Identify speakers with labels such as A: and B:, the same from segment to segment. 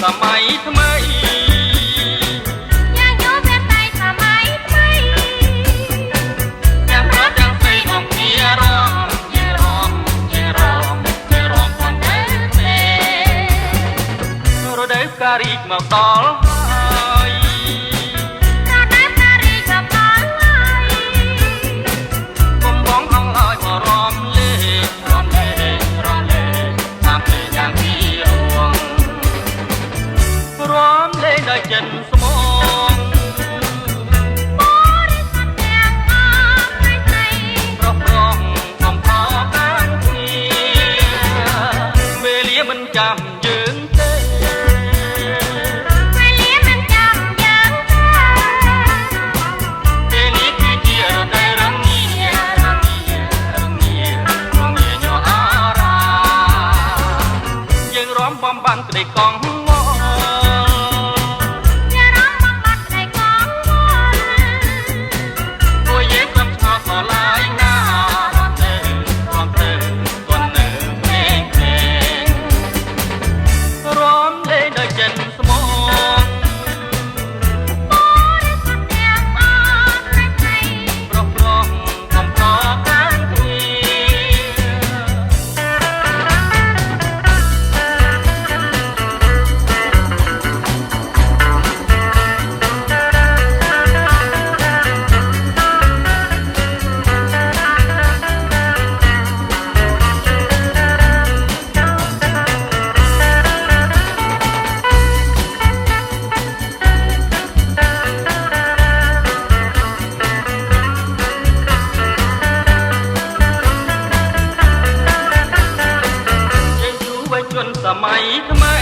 A: សម័យថ្មី
B: យ៉ាងយូរពេលតែសម័យថ្មី
A: យ៉ាងប្រត់យ៉ាងស្រីនាំគ្នារំផងទៅទេរដូវការីកមកដល់ហើយ
B: រដូវការីកមកដល់ហើយក
A: ុំបងអងឡើយមករំលេងតាមពេលយ៉ាងពីរួងរំលេងដោយចិនស្មង
B: បរិសុទ្ធទាំងអស់ថ្ងៃ
A: ប្រព្រំកំផកានគ្នាវេលាមិនចាំយើងទេ
B: វេលាមិនចាំយើងទេ
A: ពេលនេះគឺជារដូវរងាញ័រអារ៉ាយើងរំបំបាំងក្តីកង់សម័យថ្មី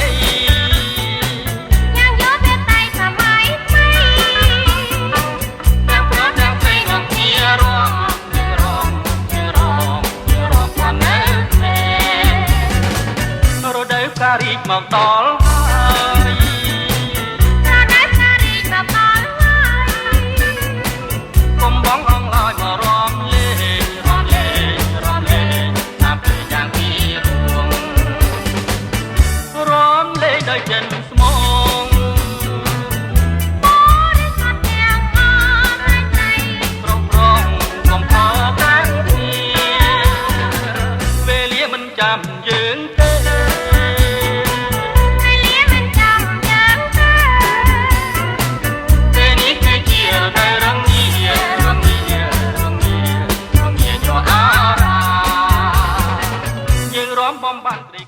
B: យ៉ាងយូរពេលតែសម័យថ្មី
A: យ៉ាងប្រត់យ៉ាងស្រីនាំគ្នារំផងនៅទេរដូវការីកមកដល់ហើយ
B: រដូវការីកមកដល់ហើ
A: យកុំបងអងឡើយមករំលេងតាមពេលយ៉ាងពីរួងរំលេងដោយចិនស្មង
B: បរិសុទ្ធទាំងអស់ថ្ងៃ
A: ប្រព្រំកំផកានគ្នាវេលាមិនចាំយើងទេ
B: វេលាមិនចាំយើងទេ
A: ពេលនេះគឺជារដូវរងាញ័រអារ៉ាយើងរំបំបាំងក្តី